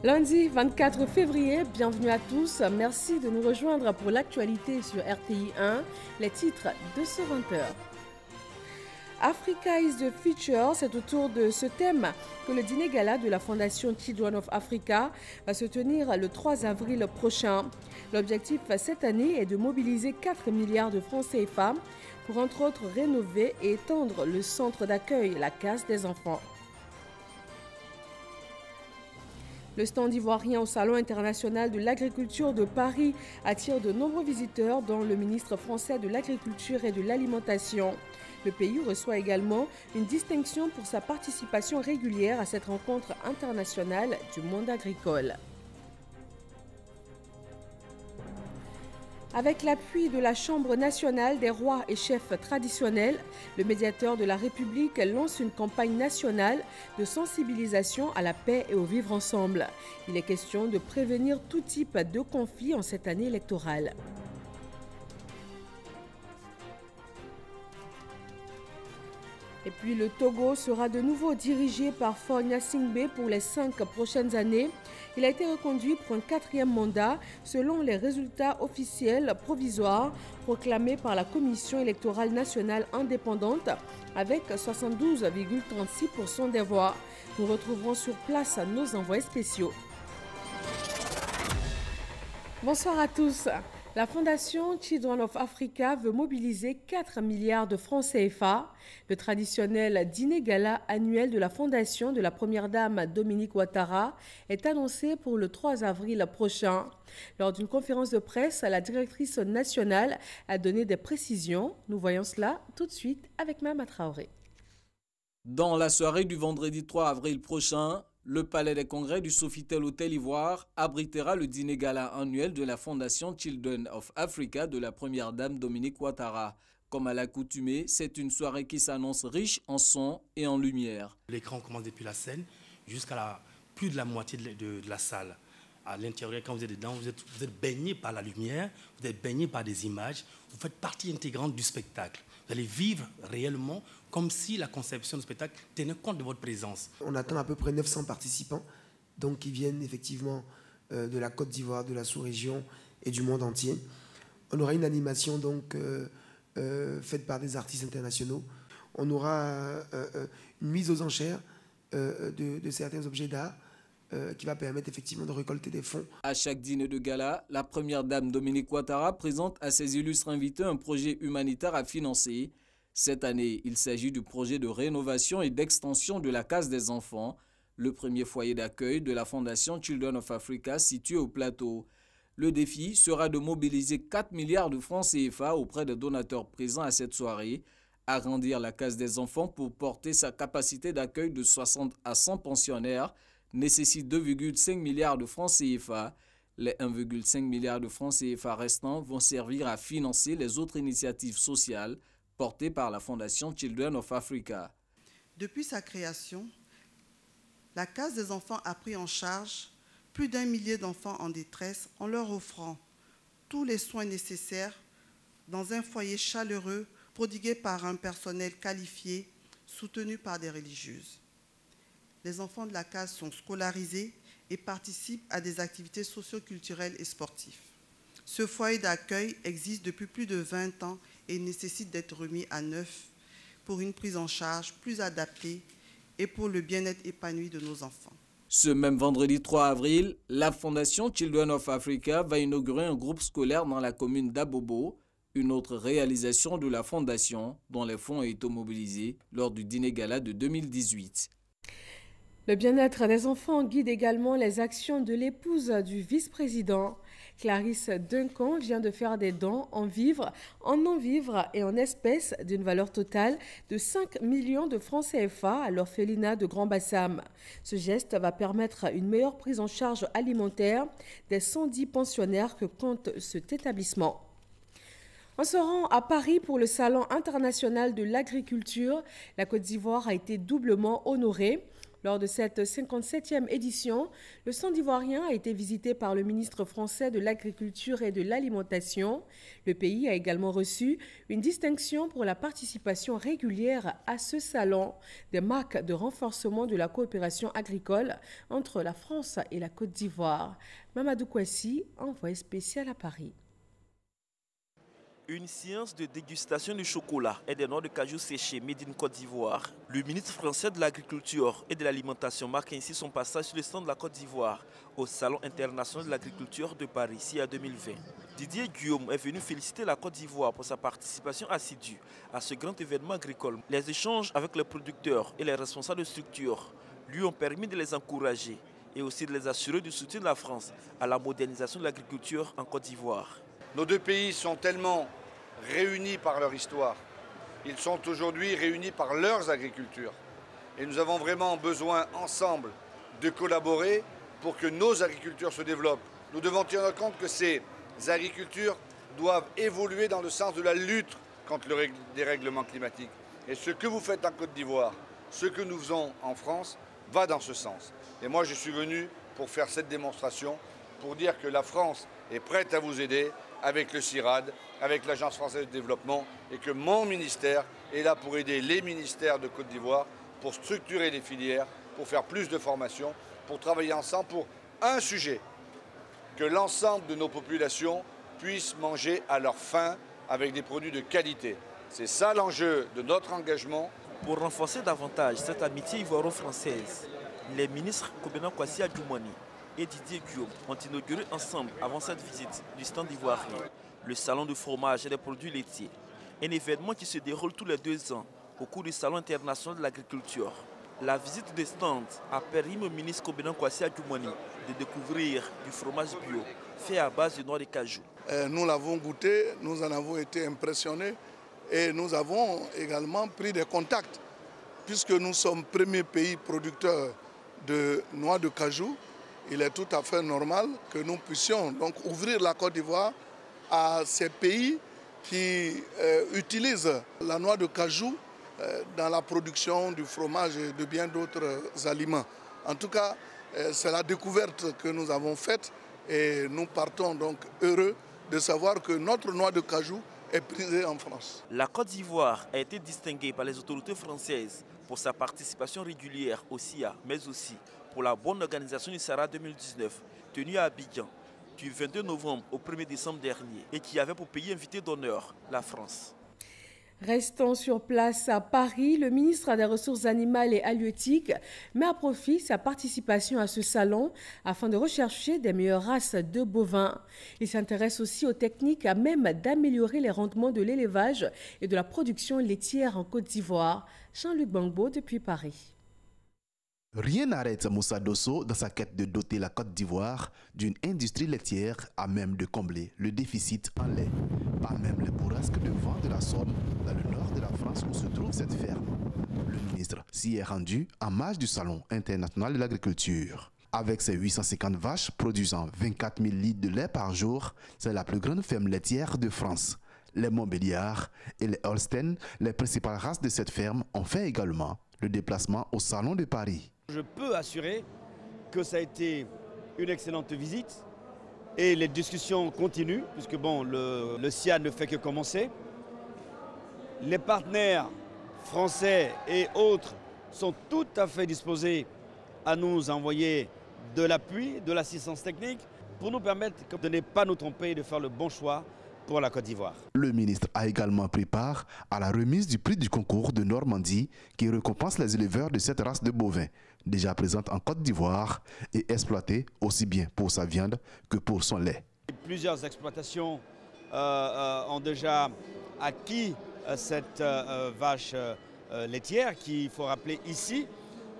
Lundi 24 février, bienvenue à tous. Merci de nous rejoindre pour l'actualité sur RTI 1, les titres de ce 20h. Africa is the future, c'est autour de ce thème que le dîner gala de la Fondation Children of Africa va se tenir le 3 avril prochain. L'objectif cette année est de mobiliser 4 milliards de francs CFA pour entre autres rénover et étendre le centre d'accueil, la Case des enfants. Le stand ivoirien au Salon international de l'agriculture de Paris attire de nombreux visiteurs, dont le ministre français de l'Agriculture et de l'Alimentation. Le pays reçoit également une distinction pour sa participation régulière à cette rencontre internationale du monde agricole. Avec l'appui de la Chambre nationale des rois et chefs traditionnels, le médiateur de la République lance une campagne nationale de sensibilisation à la paix et au vivre ensemble. Il est question de prévenir tout type de conflit en cette année électorale. Et puis le Togo sera de nouveau dirigé par Faure Gnassingbé pour les 5 prochaines années. Il a été reconduit pour un 4e mandat selon les résultats officiels provisoires proclamés par la Commission électorale nationale indépendante avec 72,36% des voix. Nous retrouverons sur place nos envoyés spéciaux. Bonsoir à tous. La Fondation Children of Africa veut mobiliser 4 milliards de francs CFA. Le traditionnel dîner gala annuel de la Fondation de la Première Dame Dominique Ouattara est annoncé pour le 3 avril prochain. Lors d'une conférence de presse, la directrice nationale a donné des précisions. Nous voyons cela tout de suite avec Mama Traoré. Dans la soirée du vendredi 3 avril prochain, le Palais des Congrès du Sofitel Hôtel Ivoire abritera le dîner gala annuel de la Fondation Children of Africa de la Première Dame Dominique Ouattara. Comme à l'accoutumée, c'est une soirée qui s'annonce riche en son et en lumière. L'écran commence depuis la scène jusqu'à plus de la moitié de la salle. À l'intérieur, quand vous êtes dedans, vous êtes baigné par la lumière, vous êtes baigné par des images, vous faites partie intégrante du spectacle. Vous allez vivre réellement comme si la conception du spectacle tenait compte de votre présence. On attend à peu près 900 participants, donc qui viennent effectivement de la Côte d'Ivoire, de la sous-région et du monde entier. On aura une animation donc faite par des artistes internationaux. On aura une mise aux enchères de certains objets d'art qui va permettre effectivement de récolter des fonds. À chaque dîner de gala, la Première Dame Dominique Ouattara présente à ses illustres invités un projet humanitaire à financer. Cette année, il s'agit du projet de rénovation et d'extension de la Case des enfants, le premier foyer d'accueil de la Fondation Children of Africa situé au plateau. Le défi sera de mobiliser 4 milliards de francs CFA auprès des donateurs présents à cette soirée, agrandir la Case des enfants pour porter sa capacité d'accueil de 60 à 100 pensionnaires, nécessite 2,5 milliards de francs CFA. Les 1,5 milliard de francs CFA restants vont servir à financer les autres initiatives sociales portées par la Fondation Children of Africa. Depuis sa création, la Case des enfants a pris en charge plus d'1 millier d'enfants en détresse en leur offrant tous les soins nécessaires dans un foyer chaleureux prodigué par un personnel qualifié soutenu par des religieuses. Les enfants de la Case sont scolarisés et participent à des activités socio-culturelles et sportives. Ce foyer d'accueil existe depuis plus de 20 ans et nécessite d'être remis à neuf pour une prise en charge plus adaptée et pour le bien-être épanoui de nos enfants. Ce même vendredi 3 avril, la Fondation Children of Africa va inaugurer un groupe scolaire dans la commune d'Abobo, une autre réalisation de la Fondation dont les fonds ont été mobilisés lors du dîner gala de 2018. Le bien-être des enfants guide également les actions de l'épouse du vice-président. Clarisse Duncan vient de faire des dons en vivres, en non-vivres et en espèces d'une valeur totale de 5 millions de francs CFA à l'orphelinat de Grand Bassam. Ce geste va permettre une meilleure prise en charge alimentaire des 110 pensionnaires que compte cet établissement. En se rend à Paris pour le Salon international de l'agriculture, la Côte d'Ivoire a été doublement honorée. Lors de cette 57e édition, le stand ivoirien a été visité par le ministre français de l'Agriculture et de l'Alimentation. Le pays a également reçu une distinction pour la participation régulière à ce salon, des marques de renforcement de la coopération agricole entre la France et la Côte d'Ivoire. Mamadou Kouassi, envoyé spécial à Paris. Une séance de dégustation du chocolat et des noix de cajou séchées made in Côte d'Ivoire. Le ministre français de l'Agriculture et de l'Alimentation marque ainsi son passage sur le stand de la Côte d'Ivoire au Salon international de l'agriculture de Paris, CIA 2020. Didier Guillaume est venu féliciter la Côte d'Ivoire pour sa participation assidue à ce grand événement agricole. Les échanges avec les producteurs et les responsables de structures lui ont permis de les encourager et aussi de les assurer du soutien de la France à la modernisation de l'agriculture en Côte d'Ivoire. Nos deux pays sont tellement réunis par leur histoire. Ils sont aujourd'hui réunis par leurs agricultures. Et nous avons vraiment besoin ensemble de collaborer pour que nos agricultures se développent. Nous devons tenir compte que ces agricultures doivent évoluer dans le sens de la lutte contre le dérèglement climatique. Et ce que vous faites en Côte d'Ivoire, ce que nous faisons en France, va dans ce sens. Et moi, je suis venu pour faire cette démonstration, pour dire que la France est prête à vous aider avec le CIRAD, avec l'Agence française de développement, et que mon ministère est là pour aider les ministères de Côte d'Ivoire, pour structurer les filières, pour faire plus de formation, pour travailler ensemble pour un sujet, que l'ensemble de nos populations puissent manger à leur faim avec des produits de qualité. C'est ça l'enjeu de notre engagement. Pour renforcer davantage cette amitié ivoiro-française, les ministres Kobena Kwasi Adjoumani et Didier Guillaume ont inauguré ensemble, avant cette visite, du stand ivoirien, le salon du fromage et des produits laitiers. Un événement qui se déroule tous les 2 ans au cours du Salon international de l'agriculture. La visite des stands a permis au ministre Kobena Kwasi Adjoumani de découvrir du fromage bio fait à base de noix de cajou. Nous l'avons goûté, nous en avons été impressionnés et nous avons également pris des contacts puisque nous sommes premier pays producteur de noix de cajou. Il est tout à fait normal que nous puissions donc ouvrir la Côte d'Ivoire à ces pays qui utilisent la noix de cajou dans la production du fromage et de bien d'autres aliments. En tout cas, c'est la découverte que nous avons faite et nous partons donc heureux de savoir que notre noix de cajou est prisée en France. La Côte d'Ivoire a été distinguée par les autorités françaises pour sa participation régulière au CIA, mais aussi pour la bonne organisation du Sahara 2019, tenu à Abidjan du 22 novembre au 1er décembre dernier et qui avait pour pays invité d'honneur la France. Restant sur place à Paris, le ministre des Ressources animales et halieutiques met à profit sa participation à ce salon afin de rechercher des meilleures races de bovins. Il s'intéresse aussi aux techniques à même d'améliorer les rendements de l'élevage et de la production laitière en Côte d'Ivoire. Jean-Luc Bangbo depuis Paris. Rien n'arrête Moussa Dosso dans sa quête de doter la Côte d'Ivoire d'une industrie laitière à même de combler le déficit en lait. Pas même les bourrasques de vent de la Somme, dans le nord de la France où se trouve cette ferme. Le ministre s'y est rendu en marge du Salon international de l'agriculture. Avec ses 850 vaches produisant 24 000 litres de lait par jour, c'est la plus grande ferme laitière de France. Les Montbéliard et les Holstein, les principales races de cette ferme, ont fait également le déplacement au Salon de Paris. Je peux assurer que ça a été une excellente visite et les discussions continuent puisque bon, le SIA ne fait que commencer. Les partenaires français et autres sont tout à fait disposés à nous envoyer de l'appui, de l'assistance technique pour nous permettre de ne pas nous tromper et de faire le bon choix pour la Côte d'Ivoire. Le ministre a également pris part à la remise du prix du concours de Normandie qui récompense les éleveurs de cette race de bovins, déjà présente en Côte d'Ivoire et exploitée aussi bien pour sa viande que pour son lait. Plusieurs exploitations ont déjà acquis cette vache laitière qui, il faut rappeler ici,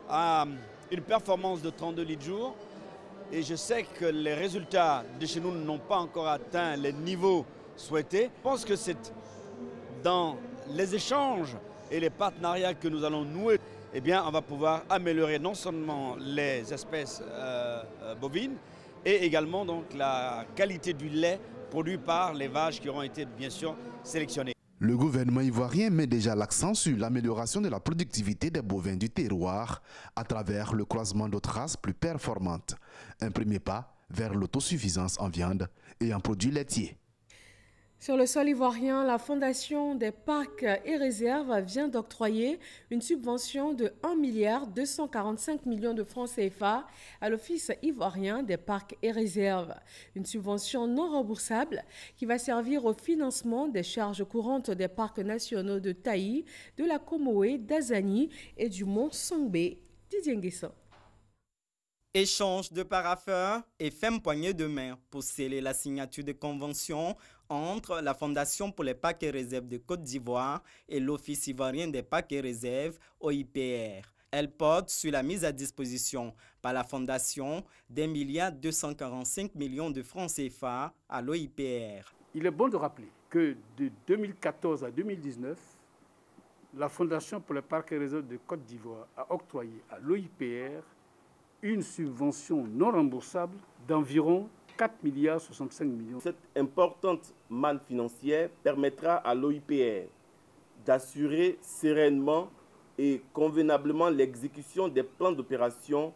a une performance de 32 litres jour. Et je sais que les résultats de chez nous n'ont pas encore atteint les niveaux souhaités. Je pense que c'est dans les échanges et les partenariats que nous allons nouer, eh bien, on va pouvoir améliorer non seulement les espèces bovines et également donc, la qualité du lait produit par les vaches qui auront été bien sûr sélectionnées. Le gouvernement ivoirien met déjà l'accent sur l'amélioration de la productivité des bovins du terroir à travers le croisement d'autres races plus performantes. Un premier pas vers l'autosuffisance en viande et en produits laitiers. Sur le sol ivoirien, la Fondation des parcs et réserves vient d'octroyer une subvention de 1,245 milliard de francs CFA à l'Office ivoirien des parcs et réserves. Une subvention non remboursable qui va servir au financement des charges courantes des parcs nationaux de Taï, de la Comoé, d'Azani et du Mont Songbe. Didier Nguessan. Échange de parapheurs et ferme poignée de main pour sceller la signature de convention entre la Fondation pour les parcs et réserves de Côte d'Ivoire et l'Office ivoirien des parcs et réserves, OIPR. Elle porte sur la mise à disposition par la Fondation d'1,245 milliard de francs CFA à l'OIPR. Il est bon de rappeler que de 2014 à 2019, la Fondation pour les parcs et réserves de Côte d'Ivoire a octroyé à l'OIPR une subvention non remboursable d'environ 4,65 milliards. Cette importante manne financière permettra à l'OIPR d'assurer sereinement et convenablement l'exécution des plans d'opération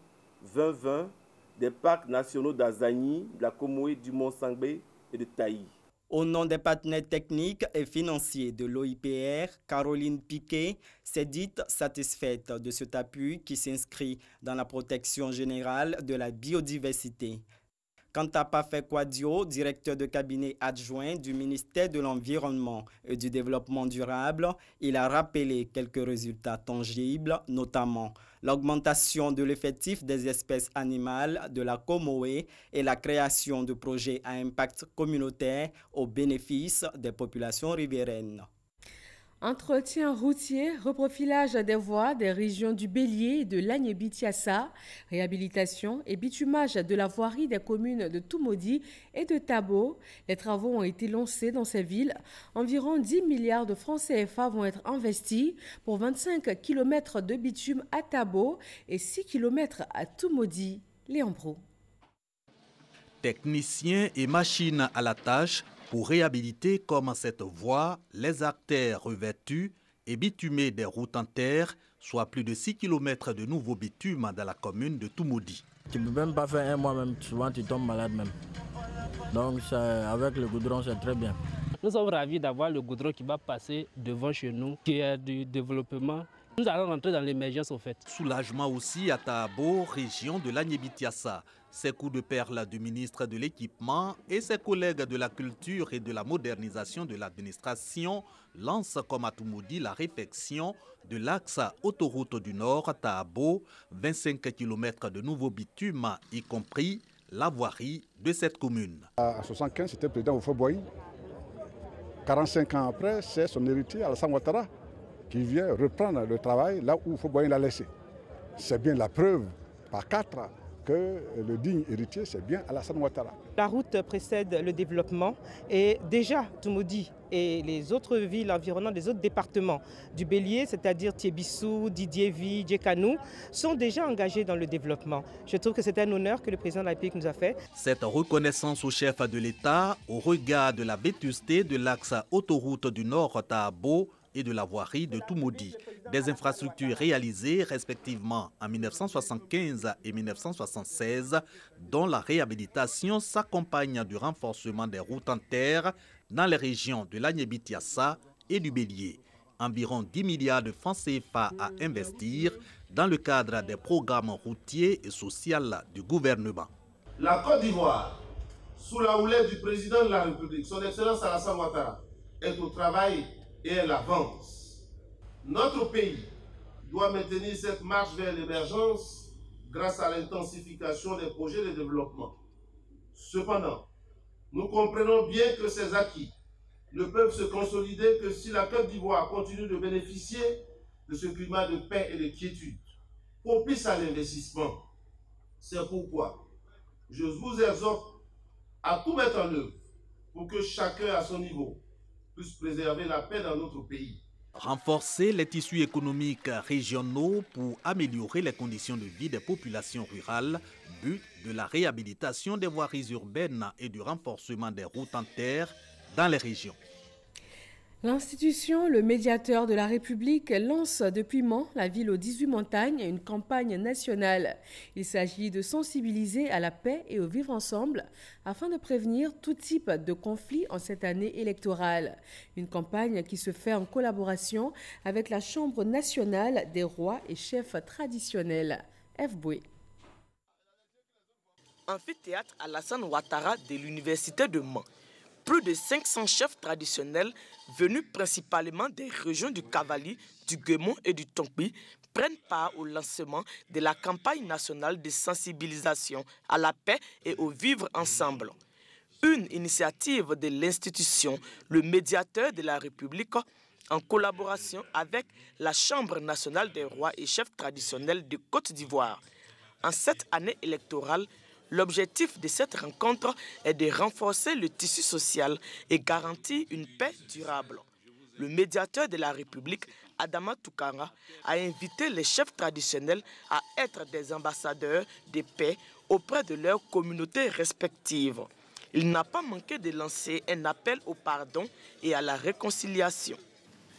2020 des parcs nationaux d'Azani, de la Comoé, du Mont Songbe et de Taï. Au nom des partenaires techniques et financiers de l'OIPR, Caroline Piquet s'est dite satisfaite de cet appui qui s'inscrit dans la protection générale de la biodiversité. Quant à Pafé Kouadio, directeur de cabinet adjoint du ministère de l'Environnement et du Développement durable, il a rappelé quelques résultats tangibles, notamment l'augmentation de l'effectif des espèces animales de la Comoé et la création de projets à impact communautaire au bénéfice des populations riveraines. Entretien routier, reprofilage des voies des régions du Bélier et de l'Agné-Bitiassa, réhabilitation et bitumage de la voirie des communes de Toumoudi et de Tabo. Les travaux ont été lancés dans ces villes. Environ 10 milliards de francs CFA vont être investis pour 25 km de bitume à Tabo et 6 km à Toumoudi. Léon Pro. Techniciens et machines à la tâche pour réhabiliter comme cette voie les artères revêtues et bitumer des routes en terre, soit plus de 6 km de nouveaux bitumes dans la commune de Toumoudi. Tu ne peux même pas faire un mois même, souvent tu tombes malade même. Donc avec le goudron c'est très bien. Nous sommes ravis d'avoir le goudron qui va passer devant chez nous, qui est du développement. Nous allons rentrer dans l'émergence au fait. Soulagement aussi à Tabo, région de l'Agné-Bitiassa. Ses coups de perle du ministre de l'Équipement et ses collègues de la culture et de la modernisation de l'administration lancent comme à Toumoudi la réfection de l'axe autoroute du Nord Tabo, 25 km de nouveaux bitumes, y compris la voirie de cette commune. À 75, c'était le président Oufo-Boigny. 45 ans après, c'est son héritier Alassane Ouattara qui vient reprendre le travail là où Oufo-Boigny l'a laissé. C'est bien la preuve par 4 ans que le digne héritier, c'est bien Alassane Ouattara. La route précède le développement et déjà Toumoudi et les autres villes environnantes des autres départements du Bélier, c'est-à-dire Tiébissou, Didiévi, Djekanou, sont déjà engagés dans le développement. Je trouve que c'est un honneur que le président de la République nous a fait. Cette reconnaissance au chef de l'État, au regard de la vétusté de l'axe autoroute du Nord Tabo et de la voirie de Toumoudi. Des infrastructures réalisées respectivement en 1975 et 1976, dont la réhabilitation s'accompagne du renforcement des routes en terre dans les régions de l'Agné-Bitiassa et du Bélier. Environ 10 milliards de francs CFA à investir dans le cadre des programmes routiers et sociaux du gouvernement. La Côte d'Ivoire, sous la houlette du président de la République, son Excellence Alassane Ouattara, est au travail et elle avance. Notre pays doit maintenir cette marche vers l'émergence grâce à l'intensification des projets de développement. Cependant, nous comprenons bien que ces acquis ne peuvent se consolider que si la Côte d'Ivoire continue de bénéficier de ce climat de paix et de quiétude, propice à l'investissement. C'est pourquoi je vous exhorte à tout mettre en œuvre pour que chacun à son niveau puisse préserver la paix dans notre pays. Renforcer les tissus économiques régionaux pour améliorer les conditions de vie des populations rurales, but de la réhabilitation des voiries urbaines et du renforcement des routes en terre dans les régions. L'institution, le médiateur de la République, lance depuis Mans, la ville aux 18 montagnes, une campagne nationale. Il s'agit de sensibiliser à la paix et au vivre ensemble afin de prévenir tout type de conflit en cette année électorale. Une campagne qui se fait en collaboration avec la Chambre nationale des rois et chefs traditionnels. F. Boué. Amphithéâtre Alassane Ouattara de l'Université de Mans. Plus de 500 chefs traditionnels venus principalement des régions du Cavali, du Guémon et du Tonkpi prennent part au lancement de la campagne nationale de sensibilisation à la paix et au vivre ensemble. Une initiative de l'institution, le médiateur de la République, en collaboration avec la Chambre nationale des rois et chefs traditionnels de Côte d'Ivoire. En cette année électorale, l'objectif de cette rencontre est de renforcer le tissu social et garantir une paix durable. Le médiateur de la République, Adama Toukara, a invité les chefs traditionnels à être des ambassadeurs de paix auprès de leurs communautés respectives. Il n'a pas manqué de lancer un appel au pardon et à la réconciliation.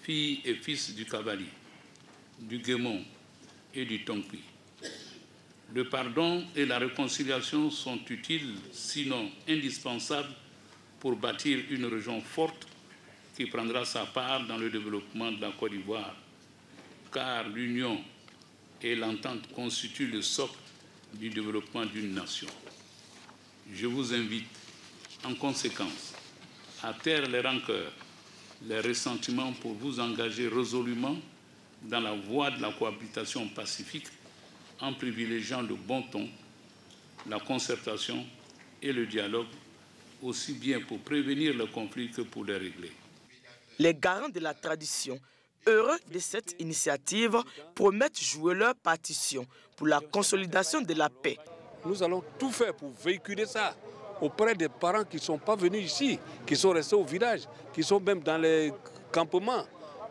Filles et fils du Cavali, du Guémon et du Tonkpi, le pardon et la réconciliation sont utiles, sinon indispensables, pour bâtir une région forte qui prendra sa part dans le développement de la Côte d'Ivoire, car l'union et l'entente constituent le socle du développement d'une nation. Je vous invite, en conséquence, à taire les rancœurs, les ressentiments pour vous engager résolument dans la voie de la cohabitation pacifique en privilégiant le bon ton, la concertation et le dialogue, aussi bien pour prévenir le conflit que pour les régler. Les garants de la tradition, heureux de cette initiative, promettent jouer leur partition pour la consolidation de la paix. Nous allons tout faire pour véhiculer ça auprès des parents qui ne sont pas venus ici, qui sont restés au village, qui sont même dans les campements,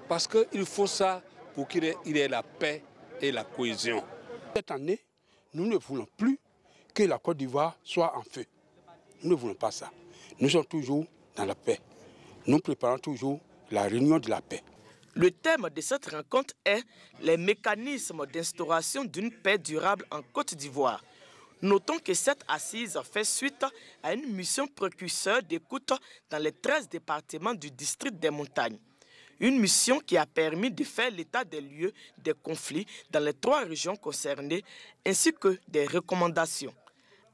parce qu'il faut ça pour qu'il y ait la paix et la cohésion. Cette année, nous ne voulons plus que la Côte d'Ivoire soit en feu. Nous ne voulons pas ça. Nous sommes toujours dans la paix. Nous préparons toujours la réunion de la paix. Le thème de cette rencontre est les mécanismes d'instauration d'une paix durable en Côte d'Ivoire. Notons que cette assise fait suite à une mission précurseur d'écoute dans les 13 départements du district des montagnes. Une mission qui a permis de faire l'état des lieux des conflits dans les 3 régions concernées, ainsi que des recommandations.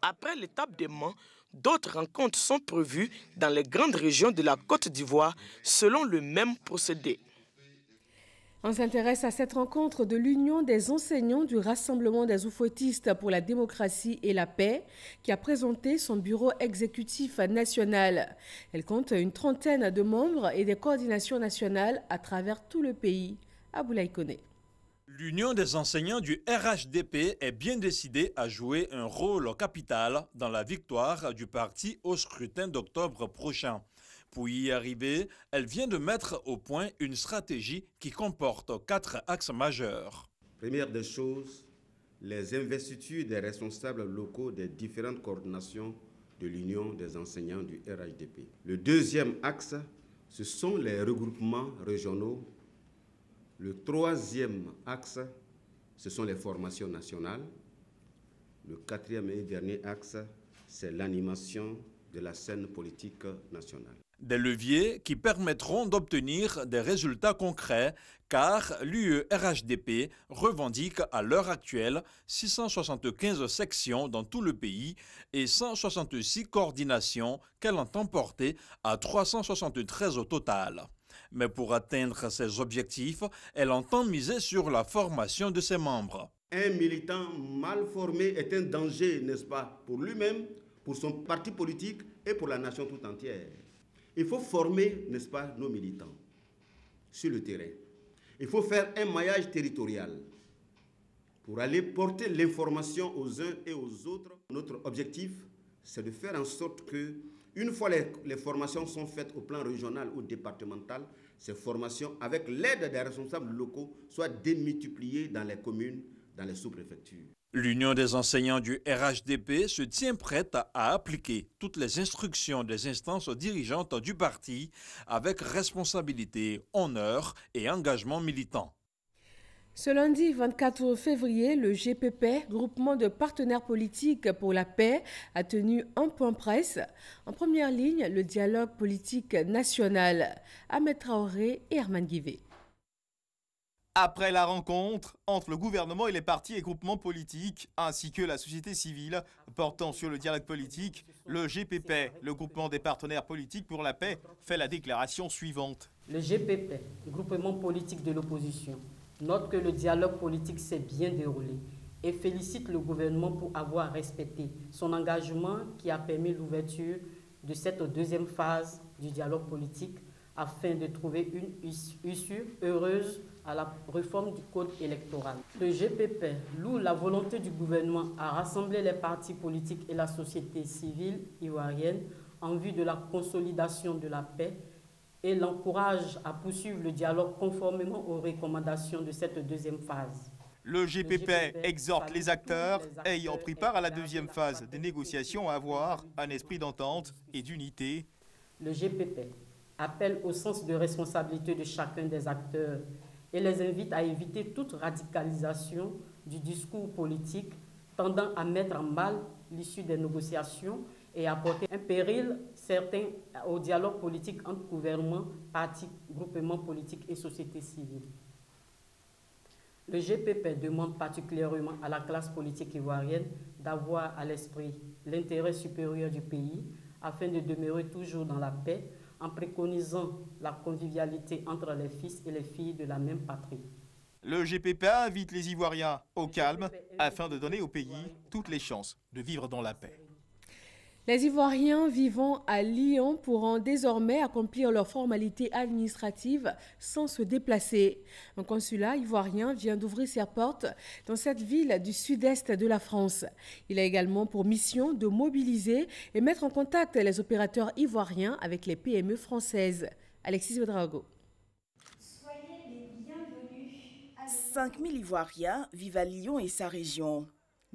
Après l'étape de Mans, d'autres rencontres sont prévues dans les grandes régions de la Côte d'Ivoire, selon le même procédé. On s'intéresse à cette rencontre de l'Union des enseignants du Rassemblement des oufouettistes pour la démocratie et la paix qui a présenté son bureau exécutif national. Elle compte une trentaine de membres et des coordinations nationales à travers tout le pays. Aboulaye Koné. L'Union des enseignants du RHDP est bien décidée à jouer un rôle capital dans la victoire du parti au scrutin d'octobre prochain. Pour y arriver, elle vient de mettre au point une stratégie qui comporte 4 axes majeurs. Première des choses, les investitures des responsables locaux des différentes coordinations de l'Union des enseignants du RHDP. Le deuxième axe, ce sont les regroupements régionaux. Le troisième axe, ce sont les formations nationales. Le quatrième et dernier axe, c'est l'animation de la scène politique nationale. Des leviers qui permettront d'obtenir des résultats concrets car l'UE-RHDP revendique à l'heure actuelle 675 sections dans tout le pays et 166 coordinations qu'elle entend porter à 373 au total. Mais pour atteindre ces objectifs, elle entend miser sur la formation de ses membres. Un militant mal formé est un danger, n'est-ce pas, pour lui-même, pour son parti politique et pour la nation tout entière. Il faut former, n'est-ce pas, nos militants sur le terrain. Il faut faire un maillage territorial pour aller porter l'information aux uns et aux autres. Notre objectif, c'est de faire en sorte que, une fois les formations sont faites au plan régional ou départemental, ces formations, avec l'aide des responsables locaux, soient démultipliées dans les communes dans les sous-préfectures. L'Union des enseignants du RHDP se tient prête à appliquer toutes les instructions des instances dirigeantes du parti avec responsabilité, honneur et engagement militant. Ce lundi 24 février, le GPP, groupement de partenaires politiques pour la paix, a tenu un point presse. En première ligne, le dialogue politique national. Ahmed Traoré et Herman Guivet. Après la rencontre entre le gouvernement et les partis et groupements politiques, ainsi que la société civile portant sur le dialogue politique, le GPP, le groupement des partenaires politiques pour la paix, fait la déclaration suivante. Le GPP, le groupement politique de l'opposition, note que le dialogue politique s'est bien déroulé et félicite le gouvernement pour avoir respecté son engagement qui a permis l'ouverture de cette deuxième phase du dialogue politique afin de trouver une issue heureuse à la réforme du code électoral. Le GPP loue la volonté du gouvernement à rassembler les partis politiques et la société civile ivoirienne en vue de la consolidation de la paix et l'encourage à poursuivre le dialogue conformément aux recommandations de cette deuxième phase. Le GPP exhorte les acteurs ayant pris part à la deuxième phase des négociations à avoir un esprit d'entente et d'unité. Le GPP appelle au sens de responsabilité de chacun des acteurs et les invite à éviter toute radicalisation du discours politique tendant à mettre en mal l'issue des négociations et à porter un péril certain au dialogue politique entre gouvernement, partis, groupements politiques et société civile. Le GPP demande particulièrement à la classe politique ivoirienne d'avoir à l'esprit l'intérêt supérieur du pays afin de demeurer toujours dans la paix, en préconisant la convivialité entre les fils et les filles de la même patrie. Le GPP invite les Ivoiriens au calme afin de donner au pays toutes les chances de vivre dans la paix. Les Ivoiriens vivant à Lyon pourront désormais accomplir leurs formalités administratives sans se déplacer. Un consulat ivoirien vient d'ouvrir ses portes dans cette ville du sud-est de la France. Il a également pour mission de mobiliser et mettre en contact les opérateurs ivoiriens avec les PME françaises. Alexis Ouedraogo. Soyez les bienvenus. 5000 Ivoiriens vivent à Lyon et sa région.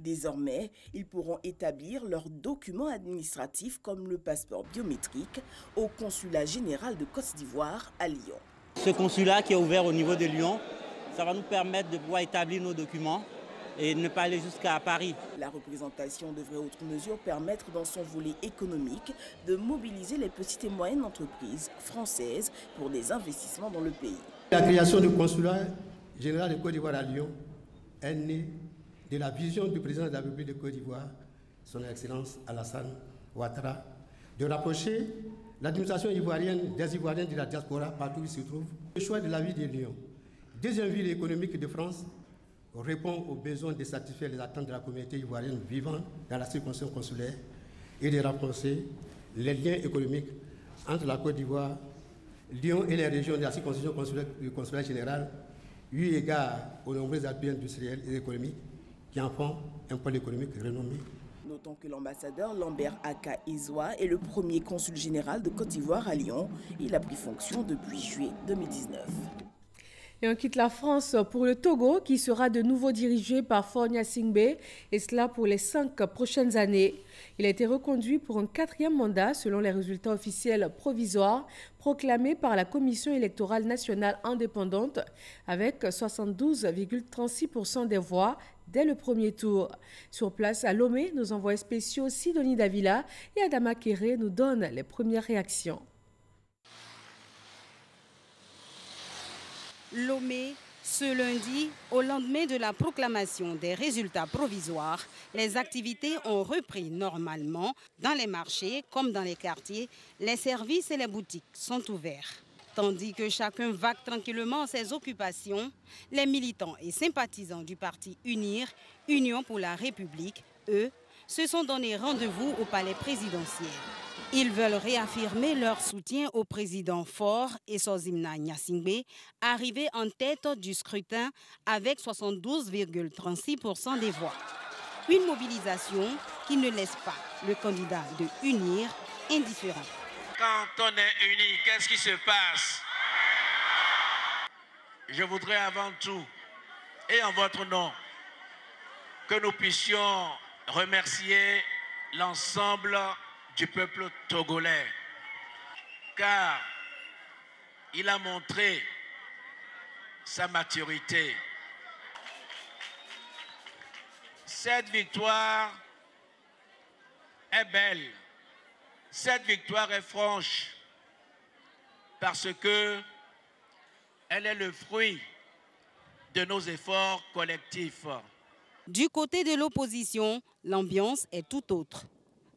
Désormais, ils pourront établir leurs documents administratifs comme le passeport biométrique au consulat général de Côte d'Ivoire à Lyon. Ce consulat qui est ouvert au niveau de Lyon, ça va nous permettre de pouvoir établir nos documents et ne pas aller jusqu'à Paris. La représentation devrait outre mesure permettre dans son volet économique de mobiliser les petites et moyennes entreprises françaises pour des investissements dans le pays. La création du consulat général de Côte d'Ivoire à Lyon est née de la vision du président de la République de Côte d'Ivoire, son Excellence Alassane Ouattara, de rapprocher l'administration ivoirienne des Ivoiriens de la diaspora partout où ils se trouvent. Le choix de la ville de Lyon, deuxième ville économique de France, répond aux besoins de satisfaire les attentes de la communauté ivoirienne vivant dans la circonscription consulaire et de renforcer les liens économiques entre la Côte d'Ivoire, Lyon et les régions de la circonscription consulaire générale, eu égard aux nombreux appuis industriels et économiques qui en font un pôle économique renommé. Notons que l'ambassadeur Lambert Aka Izoa est le premier consul général de Côte d'Ivoire à Lyon. Il a pris fonction depuis juillet 2019. Et on quitte la France pour le Togo qui sera de nouveau dirigé par Faure Gnassingbé et cela pour les 5 prochaines années. Il a été reconduit pour un 4e mandat selon les résultats officiels provisoires proclamés par la Commission électorale nationale indépendante avec 72,36% des voix dès le premier tour. Sur place à Lomé, nos envoyés spéciaux Sidonie Davila et Adama Kéré nous donnent les premières réactions. Lomé, ce lundi, au lendemain de la proclamation des résultats provisoires, les activités ont repris normalement. Dans les marchés comme dans les quartiers, les services et les boutiques sont ouverts. Tandis que chacun vague tranquillement ses occupations, les militants et sympathisants du parti UNIR, Union pour la République, eux, se sont donné rendez-vous au palais présidentiel. Ils veulent réaffirmer leur soutien au président Faure et Sozimna Gnassingbé, arrivé en tête du scrutin avec 72,36% des voix. Une mobilisation qui ne laisse pas le candidat de UNIR indifférent. Quand on est unis, qu'est-ce qui se passe? Je voudrais avant tout, et en votre nom, que nous puissions remercier l'ensemble du peuple togolais, car il a montré sa maturité. Cette victoire est belle, cette victoire est franche, parce que elle est le fruit de nos efforts collectifs. Du côté de l'opposition, l'ambiance est tout autre.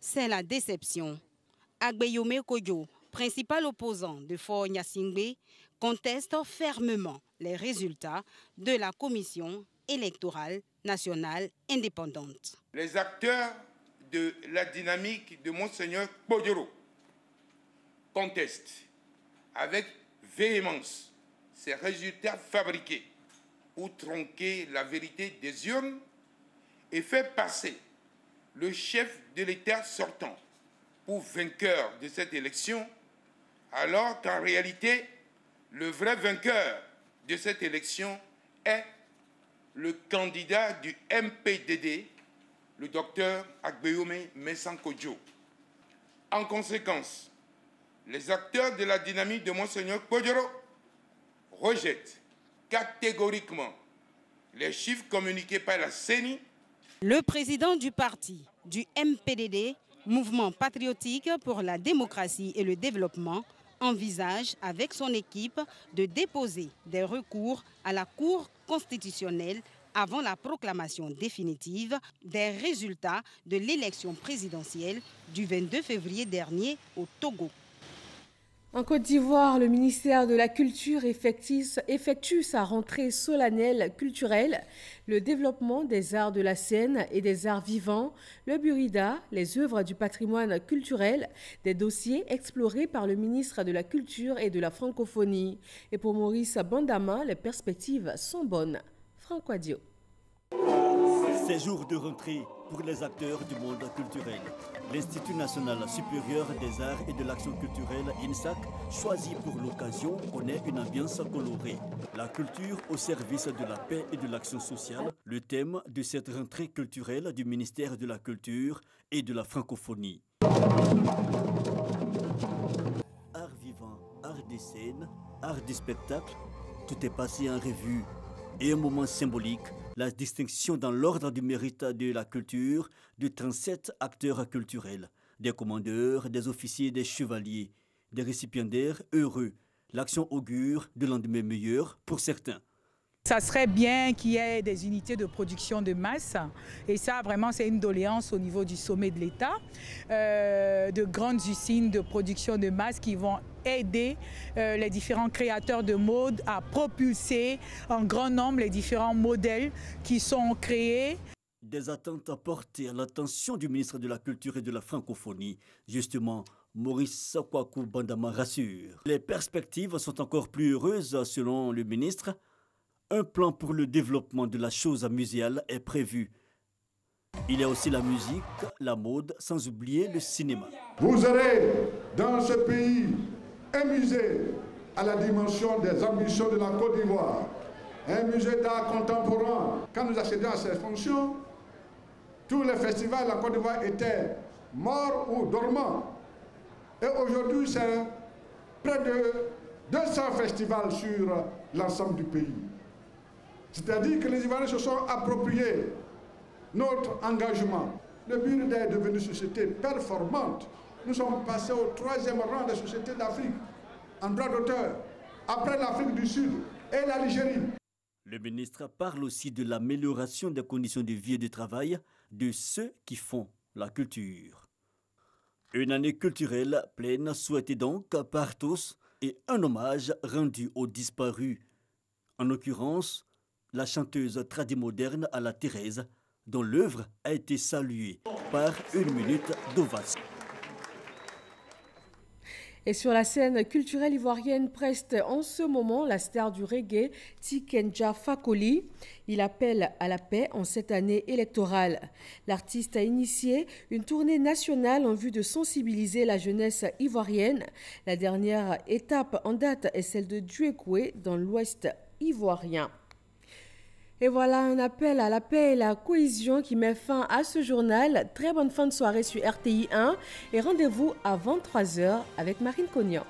C'est la déception. Agbeyome Kodjo, principal opposant de Faure Gnassingbé, conteste fermement les résultats de la Commission électorale nationale indépendante. Les acteurs de la dynamique de Monseigneur Kpodjoro contestent avec véhémence ces résultats fabriqués pour tronquer la vérité des urnes et faire passer le chef de l'État sortant pour vainqueur de cette élection, alors qu'en réalité, le vrai vainqueur de cette élection est le candidat du MPDD, le docteur Agbeyome Mensah Kodjo. En conséquence, les acteurs de la dynamique de Monseigneur Kpodjoro rejettent catégoriquement les chiffres communiqués par la CENI. Le président du parti, du MPDD, Mouvement patriotique pour la démocratie et le développement, envisage avec son équipe de déposer des recours à la Cour constitutionnelle avant la proclamation définitive des résultats de l'élection présidentielle du 22 février dernier au Togo. En Côte d'Ivoire, le ministère de la Culture effectue sa rentrée solennelle culturelle, le développement des arts de la scène et des arts vivants, le burida, les œuvres du patrimoine culturel, des dossiers explorés par le ministre de la Culture et de la Francophonie. Et pour Maurice Bandama, les perspectives sont bonnes. Franck Wadio. Ces jours de rentrée pour les acteurs du monde culturel. L'Institut national supérieur des arts et de l'action culturelle, INSAC, choisi pour l'occasion, connaît une ambiance colorée. La culture au service de la paix et de l'action sociale, le thème de cette rentrée culturelle du ministère de la Culture et de la Francophonie. Art vivant, art des scènes, art du spectacle, tout est passé en revue. Et un moment symbolique, la distinction dans l'ordre du mérite de la culture de 37 acteurs culturels, des commandeurs, des officiers, des chevaliers, des récipiendaires heureux. L'action augure de lendemain meilleur pour certains. Ça serait bien qu'il y ait des unités de production de masse et ça vraiment c'est une doléance au niveau du sommet de l'État, de grandes usines de production de masse qui vont aider les différents créateurs de mode à propulser en grand nombre les différents modèles qui sont créés. Des attentes portées à l'attention du ministre de la Culture et de la Francophonie. Justement, Maurice Kwaku Bandama rassure. Les perspectives sont encore plus heureuses selon le ministre. Un plan pour le développement de la chose muséale est prévu. Il y a aussi la musique, la mode, sans oublier le cinéma. Vous aurez dans ce pays un musée à la dimension des ambitions de la Côte d'Ivoire, un musée d'art contemporain. Quand nous accédions à ces fonctions, tous les festivals de la Côte d'Ivoire étaient morts ou dormants. Et aujourd'hui, c'est près de 200 festivals sur l'ensemble du pays. C'est-à-dire que les Ivoiriens se sont appropriés notre engagement. Le Burida est devenu une société performante. Nous sommes passés au 3e rang des sociétés d'Afrique en droit d'auteur, après l'Afrique du Sud et l'Algérie. Le ministre parle aussi de l'amélioration des conditions de vie et de travail de ceux qui font la culture. Une année culturelle pleine souhaitée donc par tous et un hommage rendu aux disparus. En l'occurrence, la chanteuse tradimoderne à la Thérèse, dont l'œuvre a été saluée par une minute d'ovation. Et sur la scène culturelle ivoirienne preste en ce moment la star du reggae, Tikenja Fakoly. Il appelle à la paix en cette année électorale. L'artiste a initié une tournée nationale en vue de sensibiliser la jeunesse ivoirienne. La dernière étape en date est celle de Duekwe dans l'ouest ivoirien. Et voilà un appel à la paix et la cohésion qui met fin à ce journal. Très bonne fin de soirée sur RTI 1 et rendez-vous à 23h avec Marine Cognan.